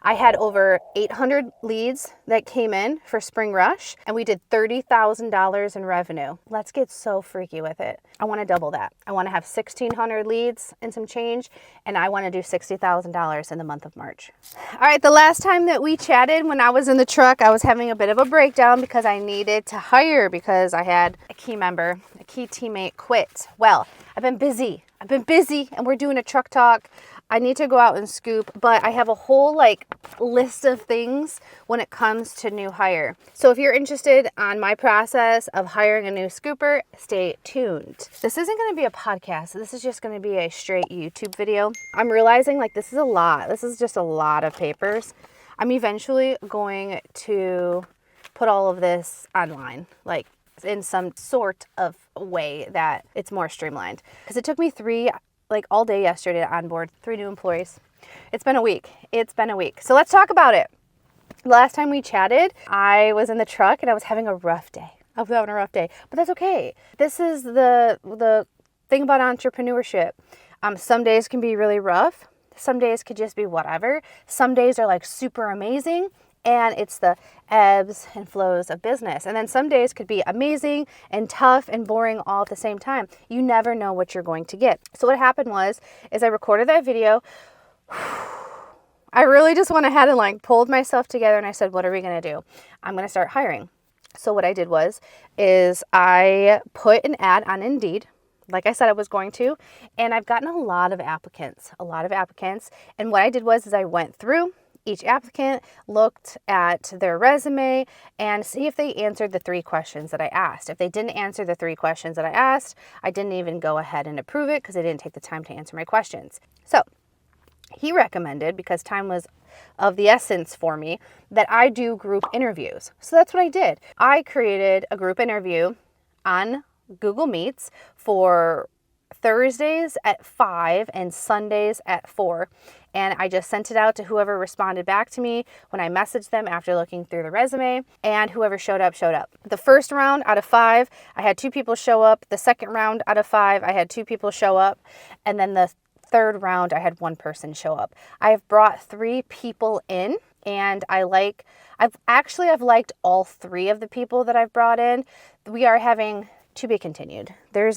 I had over 800 leads that came in for Spring Rush, and we did $30,000 in revenue. Let's get so freaky with it. I want to double that. I want to have 1,600 leads and some change, and I want to do $60,000 in the month of March. All right, the last time that we chatted, when I was in the truck, I was having a bit of a breakdown because I needed to hire because I had a key member, a key teammate quit. Well, I've been busy, and we're doing a truck talk. I need to go out and scoop, but I have a whole list of things when it comes to new hire. So if you're interested on my process of hiring a new scooper, stay tuned. This isn't going to be a podcast. This is just going to be a straight YouTube video. I'm realizing this is a lot. This is just a lot of papers. I'm eventually going to put all of this online, in some sort of way that it's more streamlined. Because it took me all day yesterday to onboard 3 new employees. It's been a week. So let's talk about it. Last time we chatted, I was in the truck and I was having a rough day. But that's okay. This is the thing about entrepreneurship. Some days can be really rough. Some days could just be whatever. Some days are super amazing. And it's the ebbs and flows of business. And then some days could be amazing and tough and boring all at the same time. You never know what you're going to get. So what happened is I recorded that video. I really just went ahead and pulled myself together and I said, what are we going to do? I'm going to start hiring. So what I did is I put an ad on Indeed, like I said I was going to, and I've gotten a lot of applicants. And what I did is I went through each applicant, looked at their resume, and see if they answered the 3 questions that I asked. If they didn't answer the 3 questions that I asked, I didn't even go ahead and approve it because they didn't take the time to answer my questions. So he recommended, because time was of the essence for me, that I do group interviews. So that's what I did. I created a group interview on Google Meets for Thursdays at 5 and Sundays at 4. And I just sent it out to whoever responded back to me when I messaged them after looking through the resume, and whoever showed up, showed up. The first round out of 5, I had 2 people show up. The second round out of 5, I had 2 people show up. And then the third round, I had 1 person show up. I've brought 3 people in, and I've liked all 3 of the people that I've brought in. We are having to be continued. There's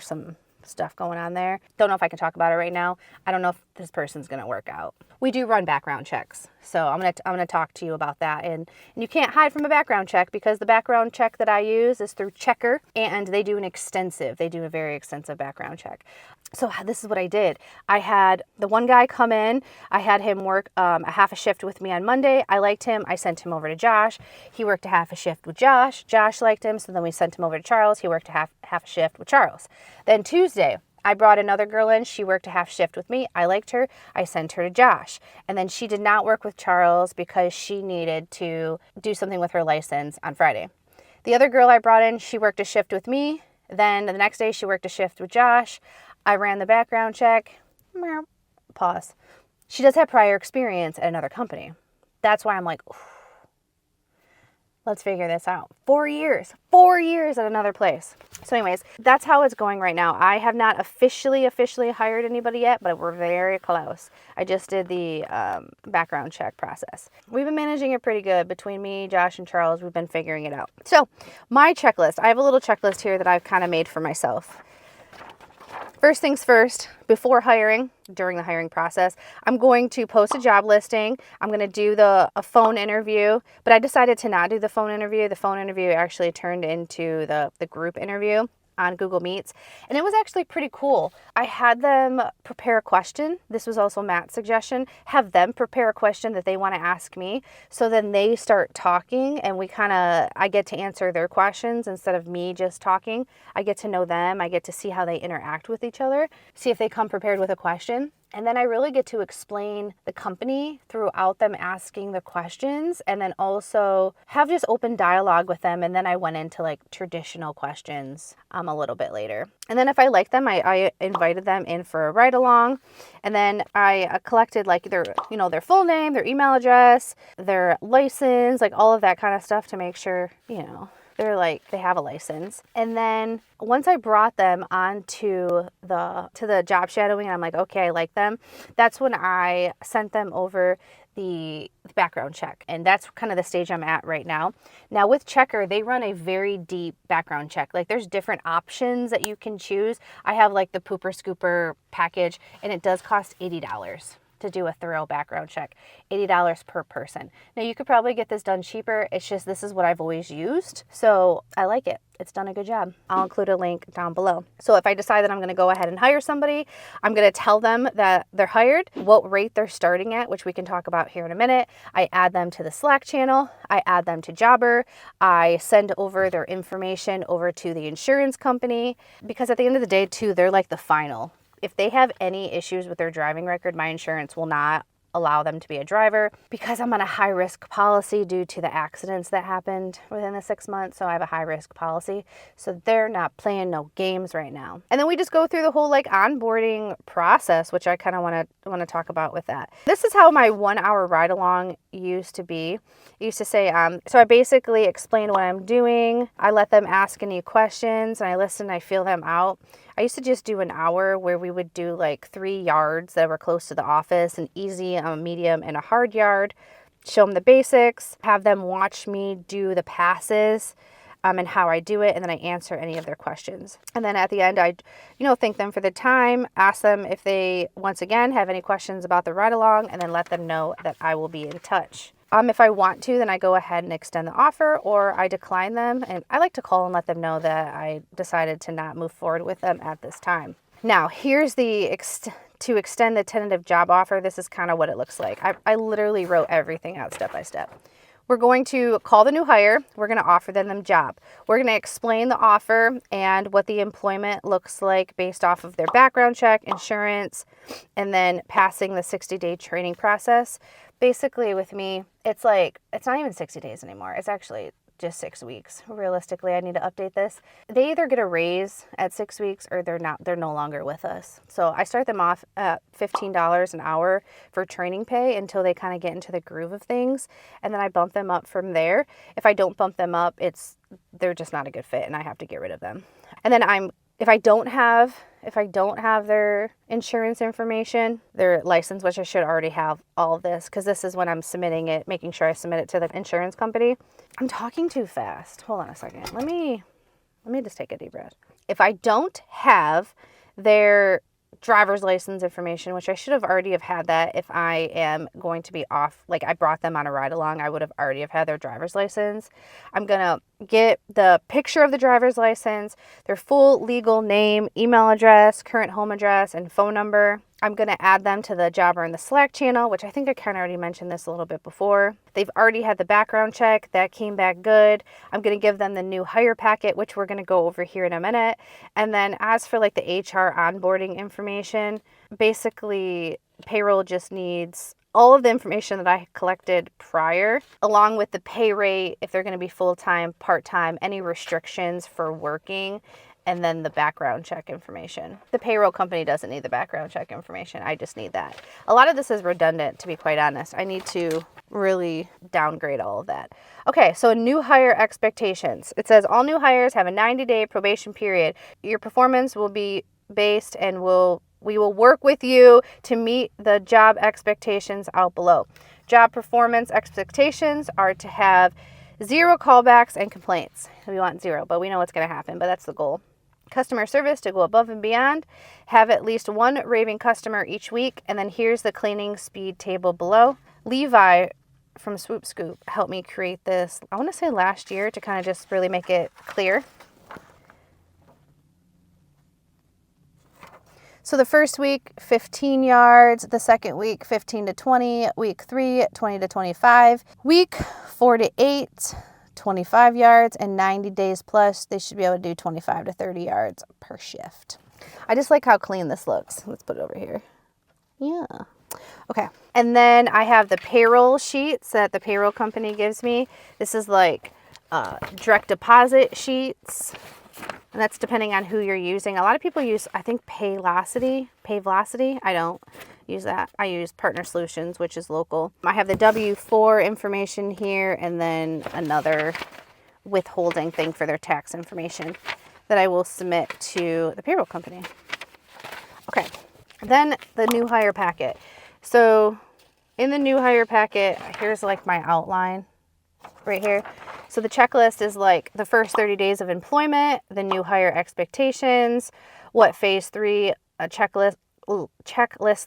some stuff going on there. Don't know if I can talk about it right now. I don't know if this person's going to work out. We do run background checks. So I'm going to talk to you about that. And you can't hide from a background check, because the background check that I use is through Checker, and they do a very extensive background check. So this is what I did. I had the one guy come in. I had him work a half a shift with me on Monday. I liked him. I sent him over to Josh. He worked a half a shift with Josh. Josh liked him. So then we sent him over to Charles. He worked a half a shift with Charles. Then Tuesday, I brought another girl in. She worked a half shift with me. I liked her. I sent her to Josh. And then she did not work with Charles because she needed to do something with her license on Friday. The other girl I brought in, she worked a shift with me. Then the next day she worked a shift with Josh. I ran the background check. Pause. She does have prior experience at another company. That's why I'm like, let's figure this out. 4 years at another place. So anyways, that's how it's going right now. I have not officially hired anybody yet, but we're very close. I just did the background check process. We've been managing it pretty good between me, Josh, and Charles. We've been figuring it out. So my checklist, I have a little checklist here that I've kind of made for myself. First things first, before hiring, during the hiring process, I'm going to post a job listing. I'm going to do a phone interview, but I decided to not do the phone interview. The phone interview actually turned into the group interview on Google Meets, and it was actually pretty cool. I had them prepare a question. This was also Matt's suggestion. Have them prepare a question that they want to ask me, so then they start talking, and I get to answer their questions instead of me just talking. I get to know them. I get to see how they interact with each other, see if they come prepared with a question. And then I really get to explain the company throughout them asking the questions, and then also have just open dialogue with them. And then I went into traditional questions a little bit later. And then if I liked them, I invited them in for a ride along. And then I collected their full name, their email address, their license, all of that kind of stuff to make sure, they have a license. And then once I brought them onto the job shadowing, and I'm like, okay, I like them. That's when I sent them over the background check. And that's kind of the stage I'm at right now. Now with Checker, they run a very deep background check. Like there's different options that you can choose. I have like the pooper scooper package, and it does cost $80 to do a thorough background check, $80 per person. Now you could probably get this done cheaper. It's just, this is what I've always used. So I like it. It's done a good job. I'll include a link down below. So if I decide that I'm going to go ahead and hire somebody, I'm going to tell them that they're hired, what rate they're starting at, which we can talk about here in a minute. I add them to the Slack channel. I add them to Jobber. I send over their information over to the insurance company, because at the end of the day too, they're like the final. If they have any issues with their driving record, my insurance will not allow them to be a driver, because I'm on a high risk policy due to the accidents that happened within the 6 months. So I have a high risk policy. So they're not playing no games right now. And then we just go through the whole like onboarding process, which I kind of want to talk about with that. This is how my 1 hour ride along used to be. It used to say, so I basically explain what I'm doing. I let them ask any questions, and I listen, I feel them out. I used to just do an hour where we would do like 3 yards that were close to the office, an easy, a medium, and a hard yard. Show them the basics, have them watch me do the passes and how I do it, and then I answer any of their questions. And then at the end, I, thank them for the time, ask them if they, once again, have any questions about the ride along, and then let them know that I will be in touch. If I want to, then I go ahead and extend the offer, or I decline them. And I like to call and let them know that I decided to not move forward with them at this time. Now, here's the to extend the tentative job offer. This is kind of what it looks like. I literally wrote everything out step by step. We're going to call the new hire. We're going to offer them the job. We're going to explain the offer and what the employment looks like based off of their background check, insurance, and then passing the 60-day training process. Basically with me, it's not even 60 days anymore. It's actually just 6 weeks. Realistically, I need to update this. They either get a raise at 6 weeks, or they're no longer with us. So I start them off at $15 an hour for training pay until they kind of get into the groove of things. And then I bump them up from there. If I don't bump them up, they're just not a good fit and I have to get rid of them. And then if I don't have their insurance information, their license, which I should already have all of this, because this is when I'm submitting it, making sure I submit it to the insurance company. I'm talking too fast. Hold on a second. Let me just take a deep breath. If I don't have their driver's license information, which I should have already have had that if I am going to be off, like I brought them on a ride along, I would have already have had their driver's license. I'm going to get the picture of the driver's license, their full legal name, email address, current home address, and phone number. I'm going to add them to the Jobber in the Slack channel, which I think I kind of already mentioned this a little bit before. They've already had the background check. That came back good. I'm going to give them the new hire packet, which we're going to go over here in a minute. And then as for like the HR onboarding information, basically payroll just needs all of the information that I collected prior, along with the pay rate, if they're going to be full-time, part-time, any restrictions for working, and then the background check information. The payroll company doesn't need the background check information. I just need that. A lot of this is redundant, to be quite honest. I need to really downgrade all of that. Okay, so new hire expectations. It says all new hires have a 90-day probation period. Your performance will be based and we will work with you to meet the job expectations out below. Job performance expectations are to have 0 callbacks and complaints. We want 0, but we know what's going to happen, but that's the goal. Customer service to go above and beyond. Have at least 1 raving customer each week. And then here's the cleaning speed table below. Levi from Swoop Scoop helped me create this, I want to say last year, to kind of just really make it clear. So the first week, 15 yards. The second week, 15 to 20. Week 3, 20 to 25. Week 4 to 8, 25 yards. And 90 days plus, they should be able to do 25 to 30 yards per shift. I just like how clean this looks. Let's put it over here. Yeah. Okay. And then I have the payroll sheets that the payroll company gives me. This is like direct deposit sheets. And that's depending on who you're using. A lot of people use, I think, Paylocity. I don't use that. I use Partner Solutions, which is local. I have the W-4 information here, and then another withholding thing for their tax information that I will submit to the payroll company. Okay, then the new hire packet. So In the new hire packet, here's like my outline right here. So the checklist is like the first 30 days of employment, the new hire expectations, what phase 3 checklist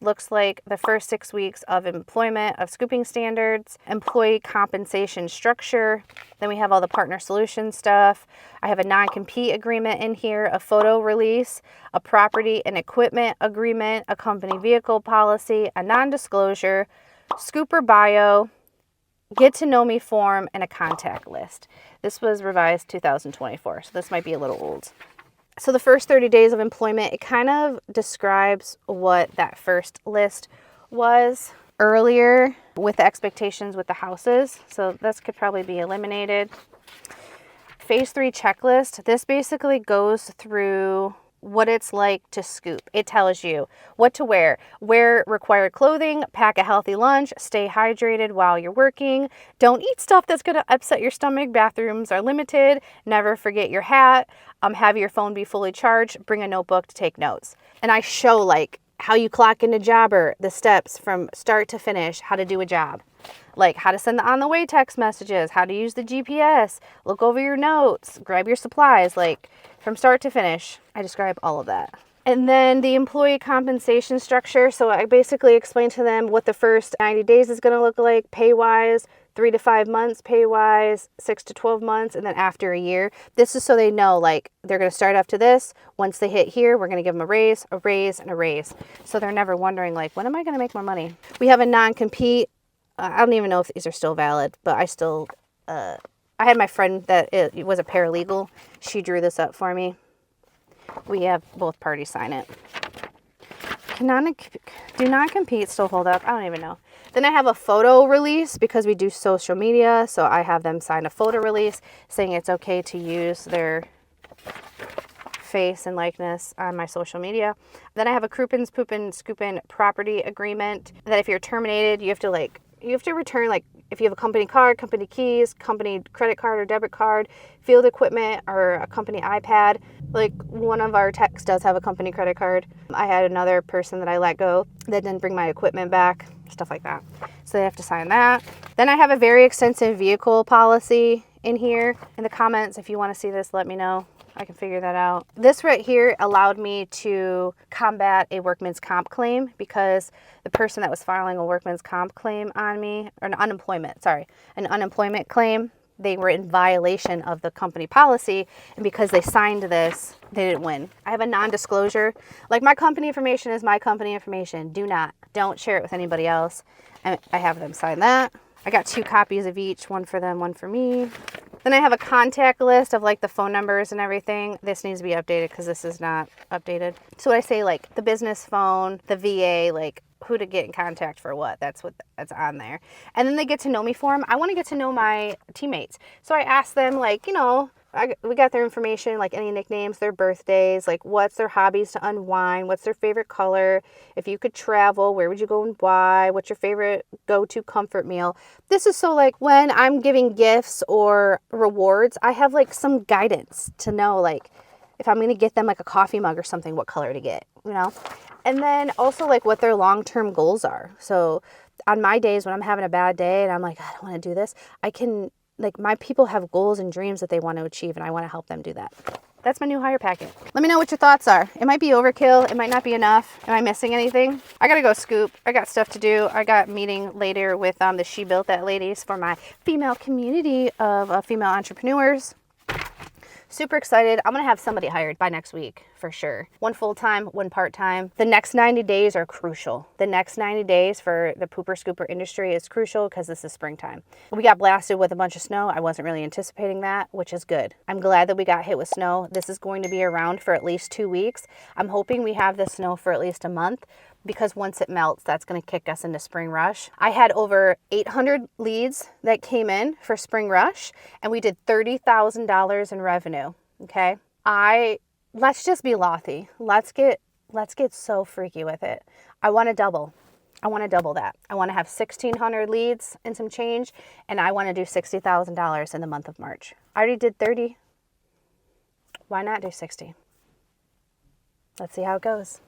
looks like, the first 6 weeks of employment of scooping standards, employee compensation structure. Then we have all the partner solution stuff. I have a non-compete agreement in here, a photo release, a property and equipment agreement, a company vehicle policy, a non-disclosure, scooper bio, get to know me form, and a contact list. This was revised 2024, so this might be a little old. So the first 30 days of employment, it kind of describes what that first list was earlier with the expectations with the houses. So this could probably be eliminated. Phase 3 checklist, this basically goes through what it's like to scoop. It tells you what to wear required clothing, pack a healthy lunch, stay hydrated while you're working, don't eat stuff that's going to upset your stomach, bathrooms are limited, never forget your hat, have your phone be fully charged, bring a notebook to take notes. And I show like how you clock into Jobber, the steps from start to finish, how to do a job. Like how to send the on the way text messages, how to use the GPS, look over your notes, grab your supplies, like from start to finish. I describe all of that. And then the employee compensation structure. So I basically explain to them what the first 90 days is going to look like pay-wise, 3 to 5 months pay-wise, 6 to 12 months, and then after a year. This is so they know like they're going to start up to this. Once they hit here, we're going to give them a raise, and a raise. So they're never wondering like, when am I going to make more money? We have a non-compete. I don't even know if these are still valid, but I still, I had my friend that it was a paralegal. She drew this up for me. We have both parties sign it. Do not compete still hold up? I don't even know. Then I have a photo release because we do social media. So I have them sign a photo release saying it's okay to use their face and likeness on my social media. Then I have a Crouppin' Poopin' Scoopin' property agreement that if you're terminated, you have to return, like, if you have a company card, company keys, company credit card or debit card, field equipment, or a company iPad. Like, one of our techs does have a company credit card. I had another person that I let go that didn't bring my equipment back, stuff like that. So they have to sign that. Then I have a very extensive vehicle policy in here. In the comments, if you want to see this, let me know. I can figure that out. This right here allowed me to combat a workman's comp claim because the person that was filing a workman's comp claim on me, or an unemployment claim, they were in violation of the company policy, and because they signed this, they didn't win. I have a non-disclosure. Like, my company information is my company information. Don't share it with anybody else. And I have them sign that. I got 2 copies of each, one for them, one for me. Then I have a contact list of like the phone numbers and everything. This needs to be updated because this is not updated. So I say like the business phone, the VA, like who to get in contact for what. That's on there. And then they get to know me form. I want to get to know my teammates. So I ask them like, we got their information, like any nicknames, their birthdays, like what's their hobbies to unwind, what's their favorite color, if you could travel, where would you go and why, what's your favorite go-to comfort meal. This is so like when I'm giving gifts or rewards, I have like some guidance to know like if I'm going to get them like a coffee mug or something, what color to get, And then also like what their long-term goals are. So on my days when I'm having a bad day and I'm like, I don't want to do this, I can... Like, my people have goals and dreams that they want to achieve, and I want to help them do that. That's my new hire packet. Let me know what your thoughts are. It might be overkill. It might not be enough. Am I missing anything? I got to go scoop. I got stuff to do. I got a meeting later with the She Built That ladies for my female community of female entrepreneurs. Super excited. I'm going to have somebody hired by next week for sure. 1 full-time, 1 part-time. The next 90 days are crucial. The next 90 days for the pooper scooper industry is crucial because this is springtime. We got blasted with a bunch of snow. I wasn't really anticipating that, which is good. I'm glad that we got hit with snow. This is going to be around for at least 2 weeks. I'm hoping we have the snow for at least a month, because once it melts, that's going to kick us into spring rush. I had over 800 leads that came in for spring rush, and we did $30,000 in revenue. Okay. Let's just be lothy. Let's get so freaky with it. I want to double that. I want to have 1,600 leads and some change, and I want to do $60,000 in the month of March. I already did 30. Why not do 60? Let's see how it goes.